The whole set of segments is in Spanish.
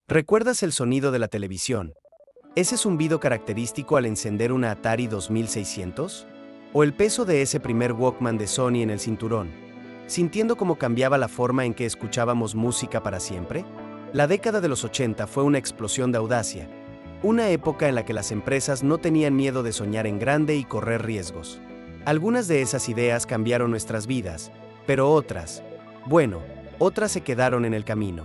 ¿Recuerdas el sonido de la televisión? ¿Ese zumbido característico al encender una Atari 2600? ¿O el peso de ese primer Walkman de Sony en el cinturón, sintiendo cómo cambiaba la forma en que escuchábamos música para siempre? La década de los 80 fue una explosión de audacia, una época en la que las empresas no tenían miedo de soñar en grande y correr riesgos. Algunas de esas ideas cambiaron nuestras vidas, pero otras se quedaron en el camino.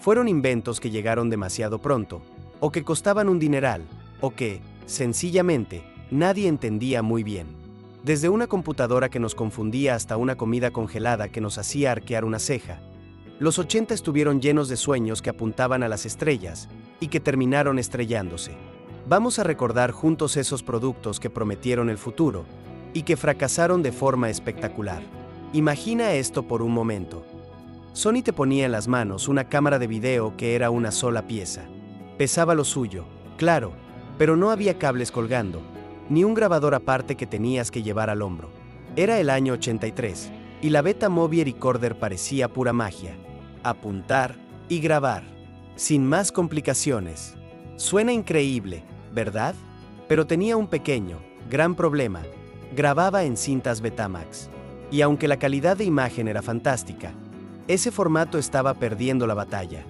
Fueron inventos que llegaron demasiado pronto, o que costaban un dineral, o que, sencillamente, nadie entendía muy bien. Desde una computadora que nos confundía hasta una comida congelada que nos hacía arquear una ceja, los 80 estuvieron llenos de sueños que apuntaban a las estrellas y que terminaron estrellándose. Vamos a recordar juntos esos productos que prometieron el futuro y que fracasaron de forma espectacular. Imagina esto por un momento. Sony te ponía en las manos una cámara de video que era una sola pieza. Pesaba lo suyo, claro, pero no había cables colgando, ni un grabador aparte que tenías que llevar al hombro. Era el año 83, y la Beta Movie Recorder parecía pura magia. Apuntar y grabar, sin más complicaciones. Suena increíble, ¿verdad? Pero tenía un pequeño, gran problema. Grababa en cintas Betamax. Y aunque la calidad de imagen era fantástica, ese formato estaba perdiendo la batalla.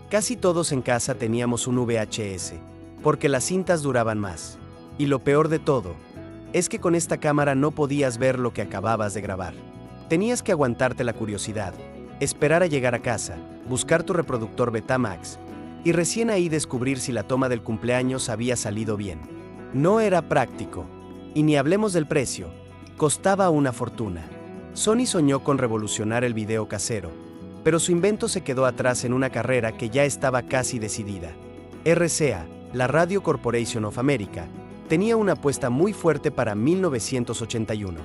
Casi todos en casa teníamos un VHS, porque las cintas duraban más. Y lo peor de todo, es que con esta cámara no podías ver lo que acababas de grabar. Tenías que aguantarte la curiosidad, esperar a llegar a casa, buscar tu reproductor Betamax, y recién ahí descubrir si la toma del cumpleaños había salido bien. No era práctico, y ni hablemos del precio, costaba una fortuna. Sony soñó con revolucionar el video casero, pero su invento se quedó atrás en una carrera que ya estaba casi decidida. RCA, la Radio Corporation of America, tenía una apuesta muy fuerte para 1981.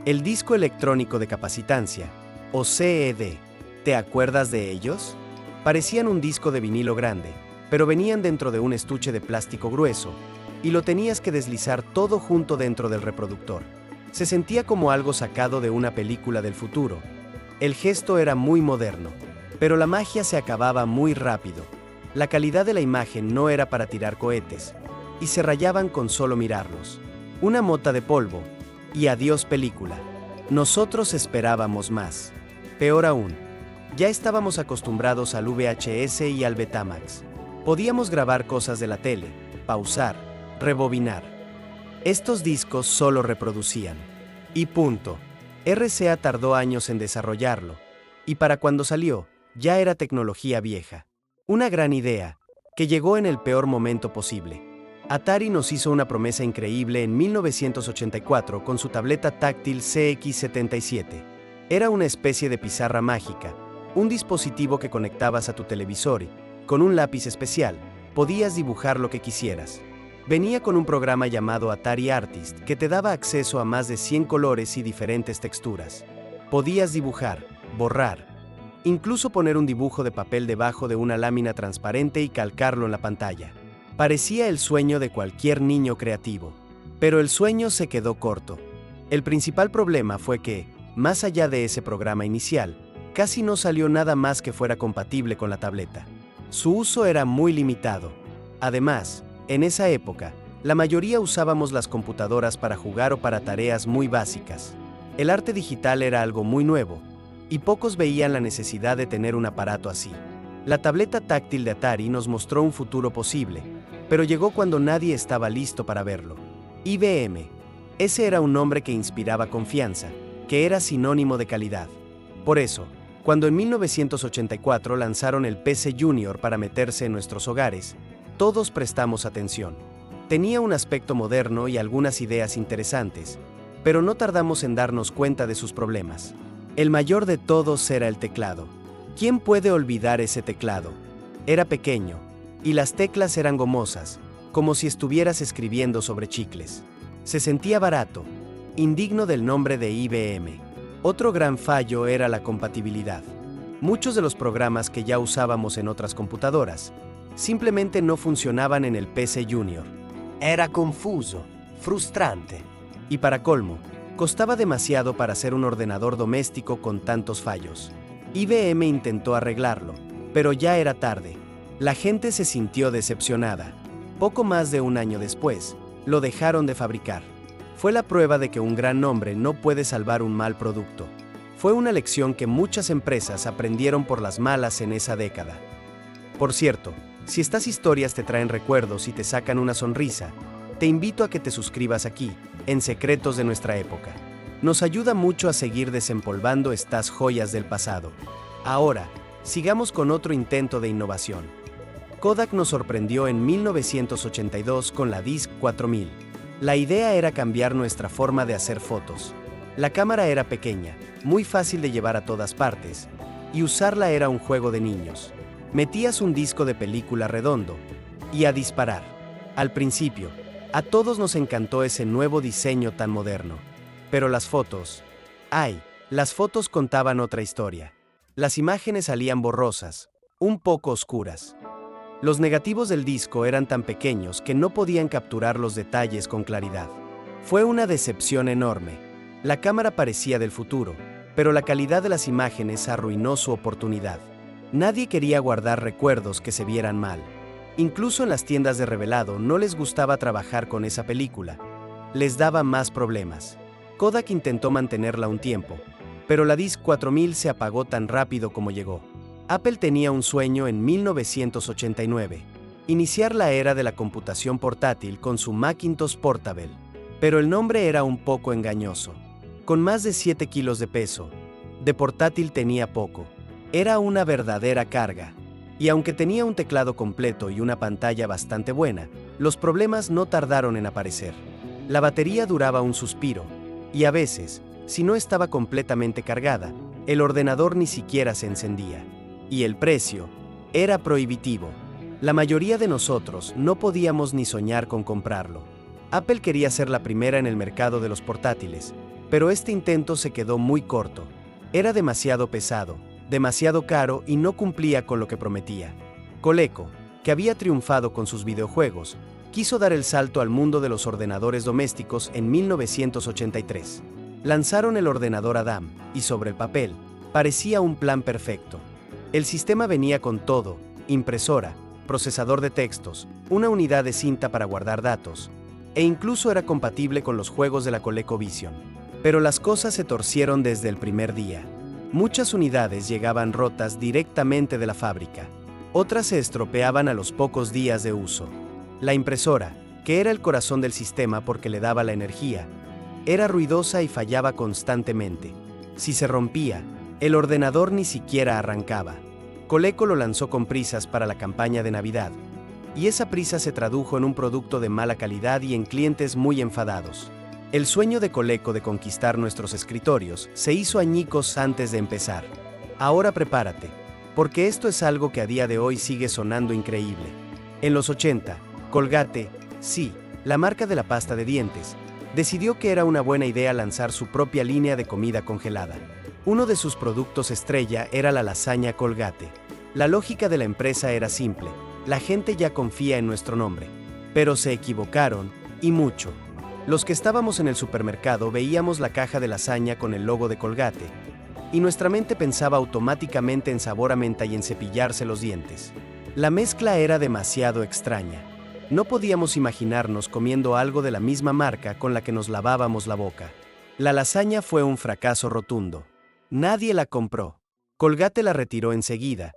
El disco electrónico de capacitancia, o CED, ¿te acuerdas de ellos? Parecían un disco de vinilo grande, pero venían dentro de un estuche de plástico grueso, y lo tenías que deslizar todo junto dentro del reproductor. Se sentía como algo sacado de una película del futuro. El gesto era muy moderno, pero la magia se acababa muy rápido. La calidad de la imagen no era para tirar cohetes, y se rayaban con solo mirarlos. Una mota de polvo, y adiós película. Nosotros esperábamos más. Peor aún, ya estábamos acostumbrados al VHS y al Betamax. Podíamos grabar cosas de la tele, pausar, rebobinar. Estos discos solo reproducían. Y punto. RCA tardó años en desarrollarlo, y para cuando salió, ya era tecnología vieja. Una gran idea, que llegó en el peor momento posible. Atari nos hizo una promesa increíble en 1984 con su tableta táctil CX77. Era una especie de pizarra mágica, un dispositivo que conectabas a tu televisor y, con un lápiz especial, podías dibujar lo que quisieras. Venía con un programa llamado Atari Artist que te daba acceso a más de 100 colores y diferentes texturas. Podías dibujar, borrar, incluso poner un dibujo de papel debajo de una lámina transparente y calcarlo en la pantalla. Parecía el sueño de cualquier niño creativo. Pero el sueño se quedó corto. El principal problema fue que, más allá de ese programa inicial, casi no salió nada más que fuera compatible con la tableta. Su uso era muy limitado. Además, en esa época, la mayoría usábamos las computadoras para jugar o para tareas muy básicas. El arte digital era algo muy nuevo, y pocos veían la necesidad de tener un aparato así. La tableta táctil de Atari nos mostró un futuro posible, pero llegó cuando nadie estaba listo para verlo. IBM. Ese era un nombre que inspiraba confianza, que era sinónimo de calidad. Por eso, cuando en 1984 lanzaron el PC Junior para meterse en nuestros hogares, todos prestamos atención. Tenía un aspecto moderno y algunas ideas interesantes, pero no tardamos en darnos cuenta de sus problemas. El mayor de todos era el teclado. ¿Quién puede olvidar ese teclado? Era pequeño, y las teclas eran gomosas, como si estuvieras escribiendo sobre chicles. Se sentía barato, indigno del nombre de IBM. Otro gran fallo era la compatibilidad. Muchos de los programas que ya usábamos en otras computadoras simplemente no funcionaban en el PC Junior. Era confuso, frustrante. Y para colmo, costaba demasiado para ser un ordenador doméstico con tantos fallos. IBM intentó arreglarlo, pero ya era tarde. La gente se sintió decepcionada. Poco más de un año después, lo dejaron de fabricar. Fue la prueba de que un gran nombre no puede salvar un mal producto. Fue una lección que muchas empresas aprendieron por las malas en esa década. Por cierto, si estas historias te traen recuerdos y te sacan una sonrisa, te invito a que te suscribas aquí, en Secretos de nuestra época. Nos ayuda mucho a seguir desempolvando estas joyas del pasado. Ahora, sigamos con otro intento de innovación. Kodak nos sorprendió en 1982 con la Disc 4000. La idea era cambiar nuestra forma de hacer fotos. La cámara era pequeña, muy fácil de llevar a todas partes, y usarla era un juego de niños. Metías un disco de película redondo, y a disparar. Al principio, a todos nos encantó ese nuevo diseño tan moderno. Pero las fotos... las fotos contaban otra historia. Las imágenes salían borrosas, un poco oscuras. Los negativos del disco eran tan pequeños que no podían capturar los detalles con claridad. Fue una decepción enorme. La cámara parecía del futuro, pero la calidad de las imágenes arruinó su oportunidad. Nadie quería guardar recuerdos que se vieran mal. Incluso en las tiendas de revelado no les gustaba trabajar con esa película. Les daba más problemas. Kodak intentó mantenerla un tiempo, pero la Disc 4000 se apagó tan rápido como llegó. Apple tenía un sueño en 1989, iniciar la era de la computación portátil con su Macintosh Portable. Pero el nombre era un poco engañoso. Con más de 7 kilos de peso, de portátil tenía poco. Era una verdadera carga. Y aunque tenía un teclado completo y una pantalla bastante buena, los problemas no tardaron en aparecer. La batería duraba un suspiro, y a veces, si no estaba completamente cargada, el ordenador ni siquiera se encendía. Y el precio era prohibitivo. La mayoría de nosotros no podíamos ni soñar con comprarlo. Apple quería ser la primera en el mercado de los portátiles, pero este intento se quedó muy corto. Era demasiado pesado, demasiado caro y no cumplía con lo que prometía. Coleco, que había triunfado con sus videojuegos, quiso dar el salto al mundo de los ordenadores domésticos en 1983. Lanzaron el ordenador Adam, y sobre el papel, parecía un plan perfecto. El sistema venía con todo: impresora, procesador de textos, una unidad de cinta para guardar datos, e incluso era compatible con los juegos de la ColecoVision. Pero las cosas se torcieron desde el primer día. Muchas unidades llegaban rotas directamente de la fábrica. Otras se estropeaban a los pocos días de uso. La impresora, que era el corazón del sistema porque le daba la energía, era ruidosa y fallaba constantemente. Si se rompía, el ordenador ni siquiera arrancaba. Coleco lo lanzó con prisas para la campaña de Navidad, y esa prisa se tradujo en un producto de mala calidad y en clientes muy enfadados. El sueño de Coleco de conquistar nuestros escritorios se hizo añicos antes de empezar. Ahora prepárate, porque esto es algo que a día de hoy sigue sonando increíble. En los 80, Colgate, sí, la marca de la pasta de dientes, decidió que era una buena idea lanzar su propia línea de comida congelada. Uno de sus productos estrella era la lasaña Colgate. La lógica de la empresa era simple: la gente ya confía en nuestro nombre. Pero se equivocaron, y mucho. Los que estábamos en el supermercado veíamos la caja de lasaña con el logo de Colgate, y nuestra mente pensaba automáticamente en sabor a menta y en cepillarse los dientes. La mezcla era demasiado extraña. No podíamos imaginarnos comiendo algo de la misma marca con la que nos lavábamos la boca. La lasaña fue un fracaso rotundo. Nadie la compró. Colgate la retiró enseguida,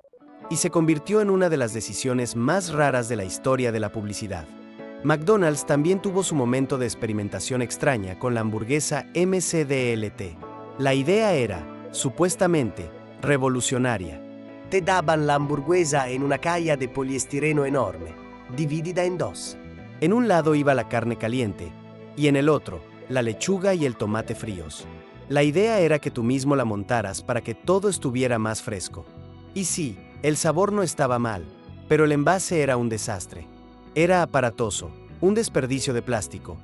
y se convirtió en una de las decisiones más raras de la historia de la publicidad. McDonald's también tuvo su momento de experimentación extraña con la hamburguesa McDLT. La idea era, supuestamente, revolucionaria. Te daban la hamburguesa en una caja de poliestireno enorme, dividida en dos. En un lado iba la carne caliente, y en el otro, la lechuga y el tomate fríos. La idea era que tú mismo la montaras para que todo estuviera más fresco. Y sí, el sabor no estaba mal, pero el envase era un desastre. Era aparatoso, un desperdicio de plástico,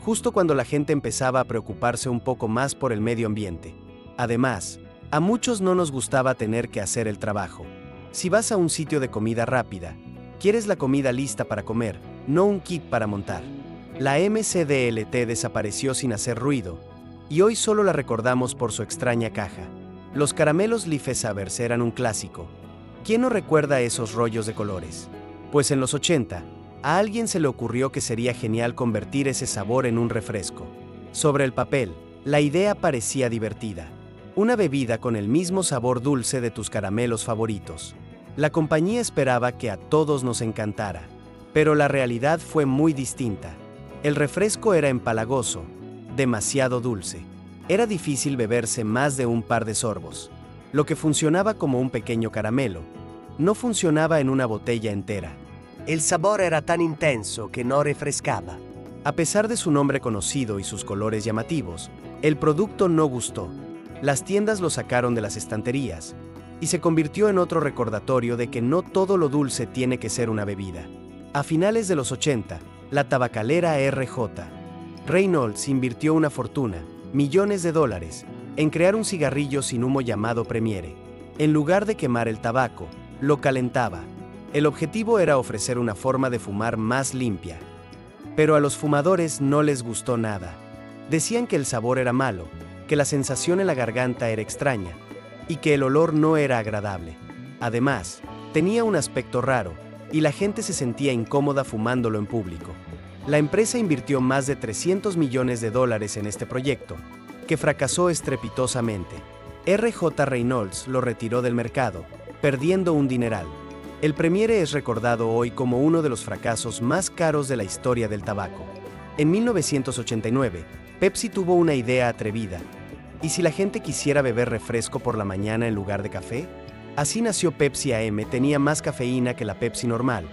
justo cuando la gente empezaba a preocuparse un poco más por el medio ambiente. Además, a muchos no nos gustaba tener que hacer el trabajo. Si vas a un sitio de comida rápida, quieres la comida lista para comer, no un kit para montar. La McDLT desapareció sin hacer ruido, y hoy solo la recordamos por su extraña caja. Los caramelos Lifesavers eran un clásico. ¿Quién no recuerda esos rollos de colores? Pues en los 80, a alguien se le ocurrió que sería genial convertir ese sabor en un refresco. Sobre el papel, la idea parecía divertida. Una bebida con el mismo sabor dulce de tus caramelos favoritos. La compañía esperaba que a todos nos encantara, pero la realidad fue muy distinta. El refresco era empalagoso, demasiado dulce. Era difícil beberse más de un par de sorbos. Lo que funcionaba como un pequeño caramelo, no funcionaba en una botella entera. El sabor era tan intenso que no refrescaba. A pesar de su nombre conocido y sus colores llamativos, el producto no gustó. Las tiendas lo sacaron de las estanterías y se convirtió en otro recordatorio de que no todo lo dulce tiene que ser una bebida. A finales de los 80, la tabacalera R.J. Reynolds invirtió una fortuna, millones de dólares, en crear un cigarrillo sin humo llamado Premiere. En lugar de quemar el tabaco, lo calentaba. El objetivo era ofrecer una forma de fumar más limpia. Pero a los fumadores no les gustó nada. Decían que el sabor era malo, que la sensación en la garganta era extraña y que el olor no era agradable. Además, tenía un aspecto raro y la gente se sentía incómoda fumándolo en público. La empresa invirtió más de $300 millones en este proyecto, que fracasó estrepitosamente. R.J. Reynolds lo retiró del mercado, perdiendo un dineral. El Premiere es recordado hoy como uno de los fracasos más caros de la historia del tabaco. En 1989, Pepsi tuvo una idea atrevida. ¿Y si la gente quisiera beber refresco por la mañana en lugar de café? Así nació Pepsi AM. Tenía más cafeína que la Pepsi normal,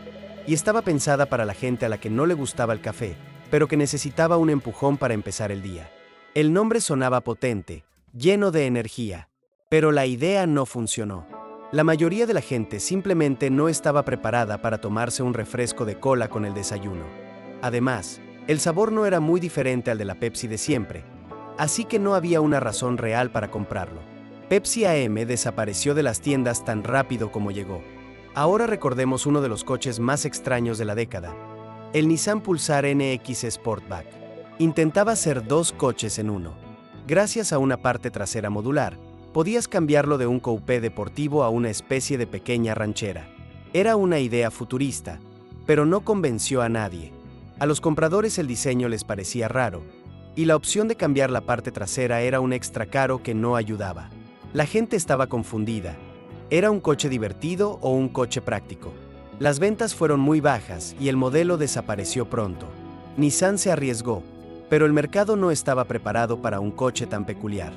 y estaba pensada para la gente a la que no le gustaba el café, pero que necesitaba un empujón para empezar el día. El nombre sonaba potente, lleno de energía, pero la idea no funcionó. La mayoría de la gente simplemente no estaba preparada para tomarse un refresco de cola con el desayuno. Además, el sabor no era muy diferente al de la Pepsi de siempre, así que no había una razón real para comprarlo. Pepsi AM desapareció de las tiendas tan rápido como llegó. Ahora recordemos uno de los coches más extraños de la década, el Nissan Pulsar NX Sportback. Intentaba ser dos coches en uno. Gracias a una parte trasera modular, podías cambiarlo de un coupé deportivo a una especie de pequeña ranchera. Era una idea futurista, pero no convenció a nadie. A los compradores el diseño les parecía raro, y la opción de cambiar la parte trasera era un extra caro que no ayudaba. La gente estaba confundida. ¿Era un coche divertido o un coche práctico? Las ventas fueron muy bajas y el modelo desapareció pronto. Nissan se arriesgó, pero el mercado no estaba preparado para un coche tan peculiar.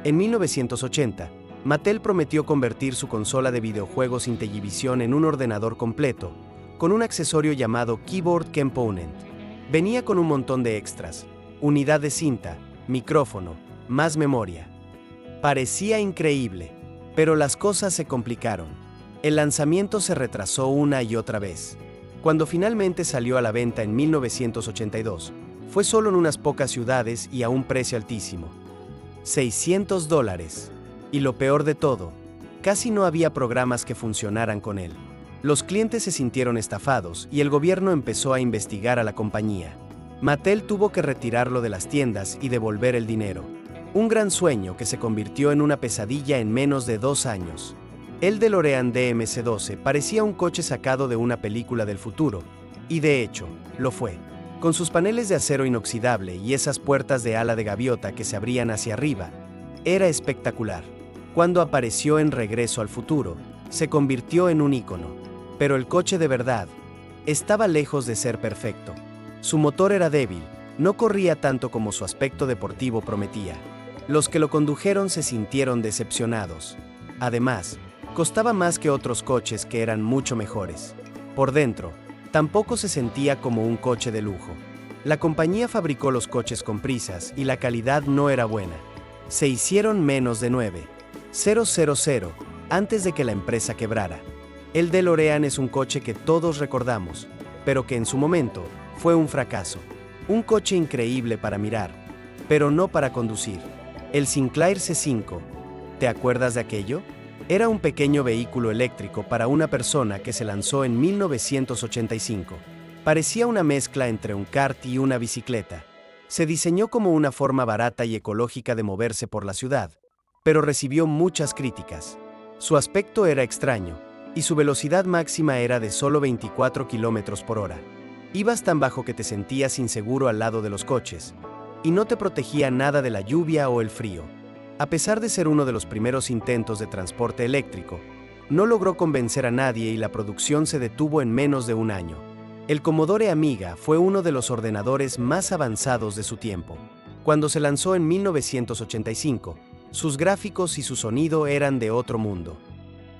En 1980, Mattel prometió convertir su consola de videojuegos Intellivision en un ordenador completo, con un accesorio llamado Keyboard Component. Venía con un montón de extras, unidad de cinta, micrófono, más memoria. Parecía increíble, pero las cosas se complicaron. El lanzamiento se retrasó una y otra vez. Cuando finalmente salió a la venta en 1982, fue solo en unas pocas ciudades y a un precio altísimo. $600. Y lo peor de todo, casi no había programas que funcionaran con él. Los clientes se sintieron estafados y el gobierno empezó a investigar a la compañía. Mattel tuvo que retirarlo de las tiendas y devolver el dinero. Un gran sueño que se convirtió en una pesadilla en menos de 2 años. El DeLorean DC-12 parecía un coche sacado de una película del futuro, y de hecho, lo fue. Con sus paneles de acero inoxidable y esas puertas de ala de gaviota que se abrían hacia arriba, era espectacular. Cuando apareció en Regreso al Futuro, se convirtió en un ícono. Pero el coche de verdad estaba lejos de ser perfecto. Su motor era débil, no corría tanto como su aspecto deportivo prometía. Los que lo condujeron se sintieron decepcionados. Además, costaba más que otros coches que eran mucho mejores. Por dentro, tampoco se sentía como un coche de lujo. La compañía fabricó los coches con prisas y la calidad no era buena. Se hicieron menos de 9,000 antes de que la empresa quebrara. El DeLorean es un coche que todos recordamos, pero que en su momento fue un fracaso. Un coche increíble para mirar, pero no para conducir. El Sinclair C5, ¿te acuerdas de aquello? Era un pequeño vehículo eléctrico para una persona que se lanzó en 1985. Parecía una mezcla entre un kart y una bicicleta. Se diseñó como una forma barata y ecológica de moverse por la ciudad, pero recibió muchas críticas. Su aspecto era extraño, y su velocidad máxima era de solo 24 kilómetros por hora. Ibas tan bajo que te sentías inseguro al lado de los coches, y no te protegía nada de la lluvia o el frío. A pesar de ser uno de los primeros intentos de transporte eléctrico, no logró convencer a nadie y la producción se detuvo en menos de un año. El Commodore Amiga fue uno de los ordenadores más avanzados de su tiempo. Cuando se lanzó en 1985, sus gráficos y su sonido eran de otro mundo.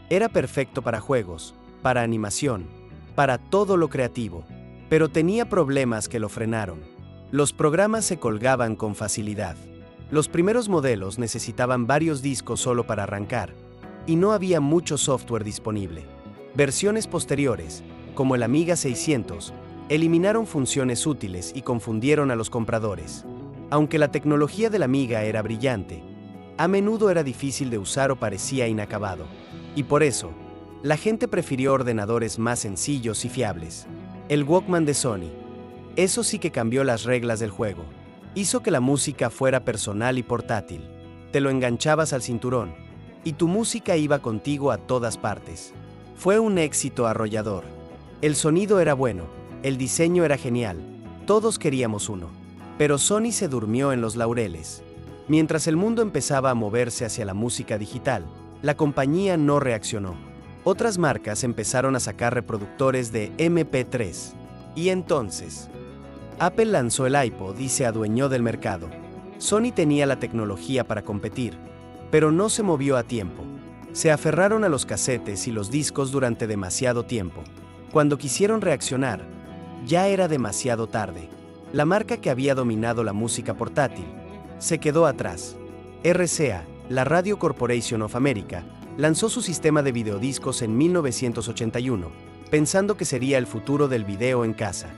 Era perfecto para juegos, para animación, para todo lo creativo, pero tenía problemas que lo frenaron. Los programas se colgaban con facilidad. Los primeros modelos necesitaban varios discos solo para arrancar, y no había mucho software disponible. Versiones posteriores, como el Amiga 600, eliminaron funciones útiles y confundieron a los compradores. Aunque la tecnología del Amiga era brillante, a menudo era difícil de usar o parecía inacabado. Y por eso, la gente prefirió ordenadores más sencillos y fiables. El Walkman de Sony. Eso sí que cambió las reglas del juego. Hizo que la música fuera personal y portátil. Te lo enganchabas al cinturón, y tu música iba contigo a todas partes. Fue un éxito arrollador. El sonido era bueno, el diseño era genial, todos queríamos uno. Pero Sony se durmió en los laureles. Mientras el mundo empezaba a moverse hacia la música digital, la compañía no reaccionó. Otras marcas empezaron a sacar reproductores de MP3. Y entonces, Apple lanzó el iPod y se adueñó del mercado. Sony tenía la tecnología para competir, pero no se movió a tiempo. Se aferraron a los casetes y los discos durante demasiado tiempo. Cuando quisieron reaccionar, ya era demasiado tarde. La marca que había dominado la música portátil se quedó atrás. RCA, la Radio Corporation of America, lanzó su sistema de videodiscos en 1981, pensando que sería el futuro del video en casa.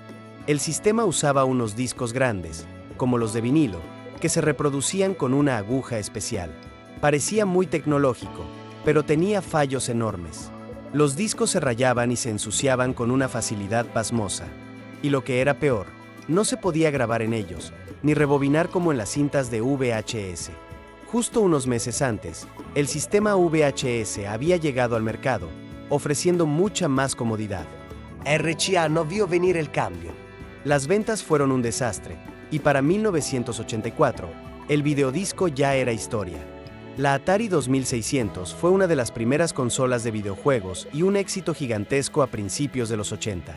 El sistema usaba unos discos grandes, como los de vinilo, que se reproducían con una aguja especial. Parecía muy tecnológico, pero tenía fallos enormes. Los discos se rayaban y se ensuciaban con una facilidad pasmosa. Y lo que era peor, no se podía grabar en ellos, ni rebobinar como en las cintas de VHS. Justo unos meses antes, el sistema VHS había llegado al mercado, ofreciendo mucha más comodidad. RCA no vio venir el cambio. Las ventas fueron un desastre, y para 1984, el videodisco ya era historia. La Atari 2600 fue una de las primeras consolas de videojuegos y un éxito gigantesco a principios de los 80.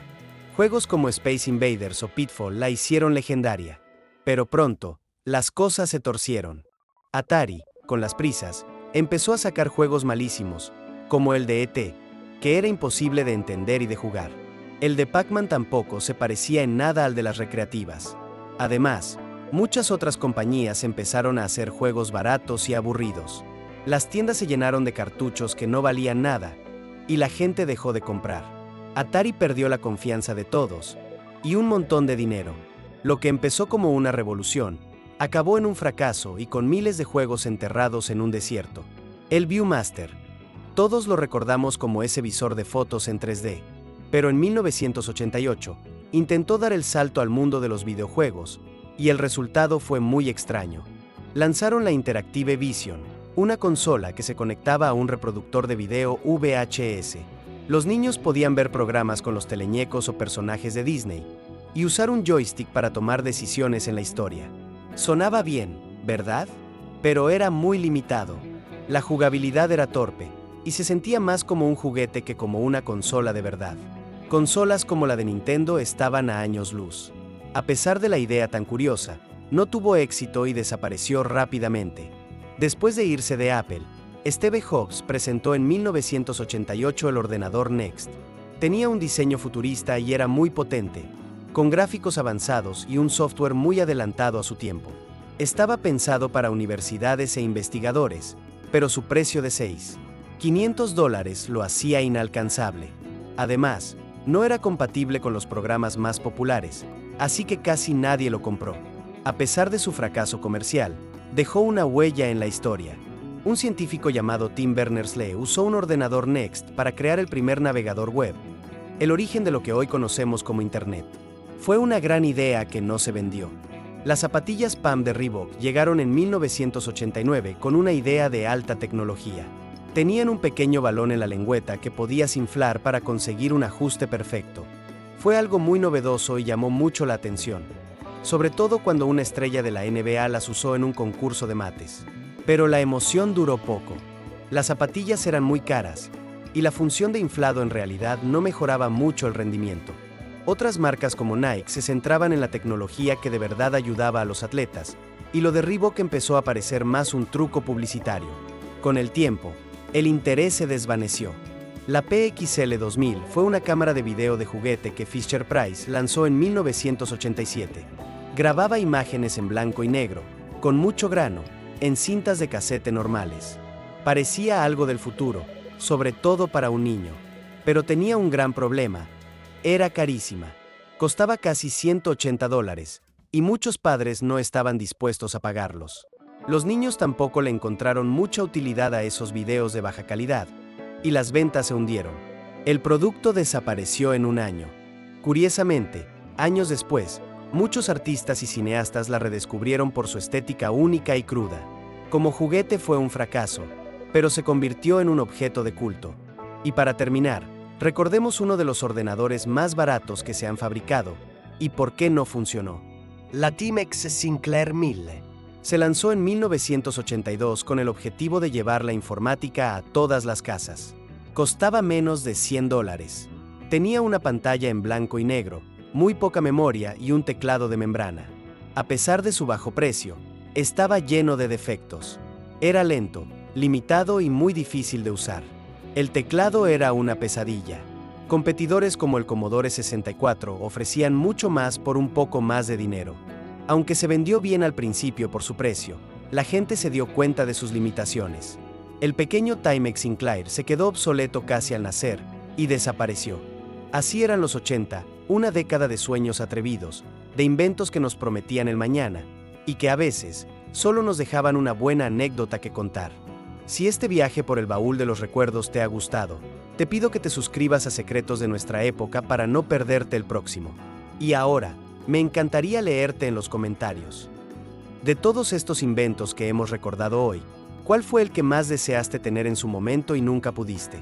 Juegos como Space Invaders o Pitfall la hicieron legendaria. Pero pronto, las cosas se torcieron. Atari, con las prisas, empezó a sacar juegos malísimos, como el de E.T., que era imposible de entender y de jugar. El de Pac-Man tampoco se parecía en nada al de las recreativas. Además, muchas otras compañías empezaron a hacer juegos baratos y aburridos. Las tiendas se llenaron de cartuchos que no valían nada, y la gente dejó de comprar. Atari perdió la confianza de todos, y un montón de dinero. Lo que empezó como una revolución, acabó en un fracaso y con miles de juegos enterrados en un desierto. El Viewmaster. Todos lo recordamos como ese visor de fotos en 3D, pero en 1988, intentó dar el salto al mundo de los videojuegos, y el resultado fue muy extraño. Lanzaron la Interactive Vision, una consola que se conectaba a un reproductor de video VHS. Los niños podían ver programas con los teleñecos o personajes de Disney, y usar un joystick para tomar decisiones en la historia. Sonaba bien, ¿verdad? Pero era muy limitado. La jugabilidad era torpe, y se sentía más como un juguete que como una consola de verdad. Consolas como la de Nintendo estaban a años luz. A pesar de la idea tan curiosa, no tuvo éxito y desapareció rápidamente. Después de irse de Apple, Steve Jobs presentó en 1988 el ordenador Next. Tenía un diseño futurista y era muy potente, con gráficos avanzados y un software muy adelantado a su tiempo. Estaba pensado para universidades e investigadores, pero su precio de $6,500 lo hacía inalcanzable. Además, no era compatible con los programas más populares, así que casi nadie lo compró. A pesar de su fracaso comercial, dejó una huella en la historia. Un científico llamado Tim Berners-Lee usó un ordenador Next para crear el primer navegador web, el origen de lo que hoy conocemos como Internet. Fue una gran idea que no se vendió. Las zapatillas Pam de Reebok llegaron en 1989 con una idea de alta tecnología. Tenían un pequeño balón en la lengüeta que podías inflar para conseguir un ajuste perfecto. Fue algo muy novedoso y llamó mucho la atención, sobre todo cuando una estrella de la NBA las usó en un concurso de mates. Pero la emoción duró poco. Las zapatillas eran muy caras, y la función de inflado en realidad no mejoraba mucho el rendimiento. Otras marcas como Nike se centraban en la tecnología que de verdad ayudaba a los atletas, y lo de Reebok empezó a parecer más un truco publicitario. Con el tiempo, el interés se desvaneció. La PXL 2000 fue una cámara de video de juguete que Fisher-Price lanzó en 1987. Grababa imágenes en blanco y negro, con mucho grano, en cintas de casete normales. Parecía algo del futuro, sobre todo para un niño. Pero tenía un gran problema. Era carísima. Costaba casi $180, y muchos padres no estaban dispuestos a pagarlos. Los niños tampoco le encontraron mucha utilidad a esos videos de baja calidad, y las ventas se hundieron. El producto desapareció en un año. Curiosamente, años después, muchos artistas y cineastas la redescubrieron por su estética única y cruda. Como juguete fue un fracaso, pero se convirtió en un objeto de culto. Y para terminar, recordemos uno de los ordenadores más baratos que se han fabricado, y por qué no funcionó. La Timex Sinclair 1000. Se lanzó en 1982 con el objetivo de llevar la informática a todas las casas. Costaba menos de $100. Tenía una pantalla en blanco y negro, muy poca memoria y un teclado de membrana. A pesar de su bajo precio, estaba lleno de defectos. Era lento, limitado y muy difícil de usar. El teclado era una pesadilla. Competidores como el Commodore 64 ofrecían mucho más por un poco más de dinero. Aunque se vendió bien al principio por su precio, la gente se dio cuenta de sus limitaciones. El pequeño Timex Sinclair se quedó obsoleto casi al nacer y desapareció. Así eran los 80, una década de sueños atrevidos, de inventos que nos prometían el mañana, y que a veces solo nos dejaban una buena anécdota que contar. Si este viaje por el baúl de los recuerdos te ha gustado, te pido que te suscribas a Secretos de Nuestra Época para no perderte el próximo. Y ahora, me encantaría leerte en los comentarios. De todos estos inventos que hemos recordado hoy, ¿cuál fue el que más deseaste tener en su momento y nunca pudiste?